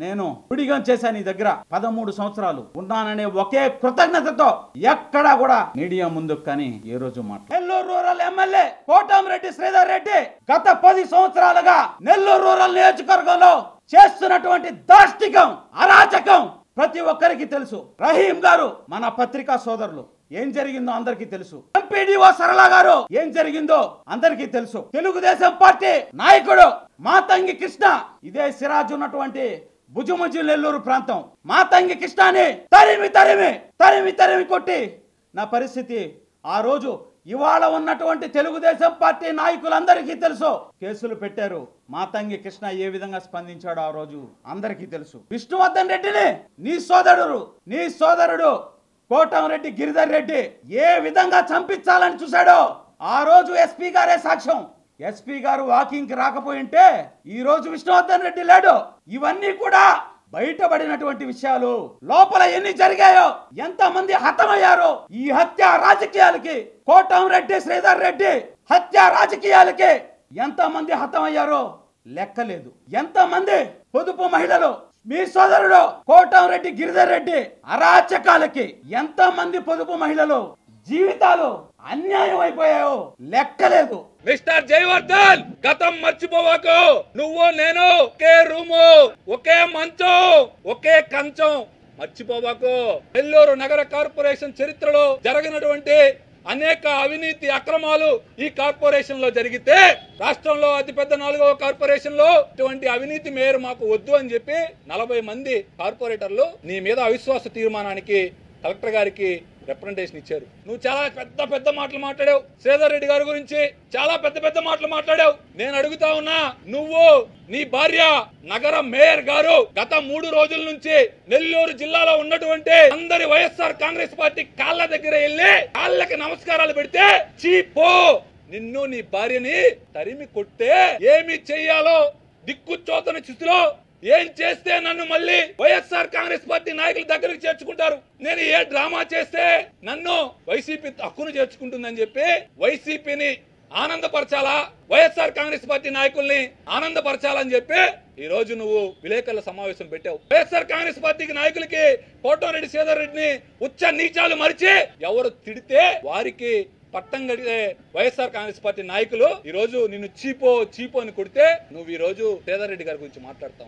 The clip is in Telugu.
నేను గుడిగం చేశాను నీ దగ్గర 13 సంవత్సరాలు ఉన్నాననే ఒకే కృతజ్ఞతతో ఎక్కడా కూడా మీడియా ముందుకు కానీ ఏ రోజు నెల్లూరు రూరల్ ఎమ్మెల్యే కోటంరెడ్డి శ్రీధర్ రెడ్డి గత 10 సంవత్సరాలుగా నెల్లూరు రూరల్ నియోజకవర్గంలో చేస్తున్నటువంటి దాష్టికం అరాచకం ప్రతి ఒక్కరికి తెలుసు. రహీం గారు మన పత్రికా సోదరులు, ఏం జరిగిందో అందరికీ తెలుసు. ఎంపీడీఓ సరళ గారు ఏం జరిగిందో అందరికీ తెలుసు. తెలుగుదేశం పార్టీ నాయకుడు మాతంగి కృష్ణ, ఇదే సిరాజ్ ఉన్నటువంటి భుజముజు నెల్లూరు ప్రాంతం మాతంగి కృష్ణని తరిమి కొట్టి నా పరిస్థితి ఆ రోజు ఇవాళ ఉన్నటువంటి తెలుగుదేశం పార్టీ నాయకులందరికీ తెలుసు. కేసులు పెట్టారు. మాతంగి కృష్ణ ఏ విధంగా స్పందించాడో ఆ రోజు అందరికీ తెలుసు. విష్ణువర్ధన్ రెడ్డిని నీ సోదరుడు కోటంరెడ్డి గిరిధర్ రెడ్డి ఏ విధంగా చంపించాలని చూశాడో ఆ రోజు ఎస్పీ గారే సాక్ష్యం. ఎస్పీ గారు వాకింగ్ కి రాకపోయింటే ఈ రోజు విష్ణువర్ధన్ రెడ్డి లేడు. ఇవన్నీ కూడా బయటపడినటువంటి విషయాలు. లోపల ఎన్ని జరిగాయో, ఎంత మంది హతమయ్యారో ఈ హత్య రాజకీయాలకి, కోటంరెడ్డి శ్రీధర్ రెడ్డి హత్య రాజకీయాలకి ఎంత మంది హతమయ్యారో లెక్కలేదు. ఎంత మంది పొదుపు మహిళలు, మీ సోదరుడు కోటంరెడ్డి గిరిధర్ రెడ్డి అరాచకాలకి ఎంత మంది పొదుపు మహిళలు జీవితాలు అన్యాయం అయిపోయాయో లెక్కలేదు. మిస్టర్ జయవర్ధన్, గతం మర్చిపోవాకు. నువ్వు నేను ఒకే రూము, ఒకే మంచం, ఒకే కంచం. మర్చిపోవాకు. నెల్లూరు నగర కార్పొరేషన్ చరిత్రలో జరిగినటువంటి అనేక అవినీతి అక్రమాలు ఈ కార్పొరేషన్ లో జరిగితే, రాష్ట్రంలో అతిపెద్ద 4వ కార్పొరేషన్ లో ఇటువంటి అవినీతి మేయర్ మాకు వద్దు అని చెప్పి 40 మంది కార్పొరేటర్లు నీ మీద అవిశ్వాస తీర్మానానికి కలెక్టర్ గారికి రిప్రజెంటేషన్ ఇచ్చారు. నువ్వు చాలా పెద్ద మాటలు మాట్లాడావు. శ్రీధర్ రెడ్డి గారి గురించి చాలా పెద్ద మాటలు మాట్లాడావు. నేను అడుగుతా ఉన్నా, నువ్వు నీ భార్య నగర మేయర్ గారు గత 3 రోజుల నుంచి నెల్లూరు జిల్లాలో ఉన్నటువంటి అందరి వైఎస్ఆర్ కాంగ్రెస్ పార్టీ కాళ్ళ దగ్గర వెళ్ళి కాళ్ళకి నమస్కారాలు పెడితే చీపో నిన్ను నీ భార్యని తరిమి కొట్టే ఏమి చెయ్యాలో దిక్కుచోతని స్థితిలో ఏం చేస్తే నన్ను మళ్ళీ వైఎస్ఆర్ కాంగ్రెస్ పార్టీ నాయకుల దగ్గరికి చేర్చుకుంటారు, నేను ఏ డ్రామా చేస్తే నన్ను వైసీపీ హక్కును చేర్చుకుంటుందని చెప్పి వైసీపీని ఆనందపరచాలా, వైఎస్ఆర్ కాంగ్రెస్ పార్టీ నాయకుల్ని ఆనందపరచాలని చెప్పి ఈ రోజు నువ్వు విలేకరుల సమావేశం పెట్టావు. వైఎస్ఆర్ కాంగ్రెస్ పార్టీకి నాయకులకి కోటంరెడ్డి శ్రీధర్ రెడ్డిని ఉచ్చ నీచాలు మరిచి ఎవరు తిడితే వారికి పట్టం కడిగే వైఎస్ఆర్ కాంగ్రెస్ పార్టీ నాయకులు ఈ రోజు నిన్ను చీపో అని కొడితే నువ్వు ఈ రోజు శ్రీధర్ రెడ్డి గారి గురించి మాట్లాడతావు.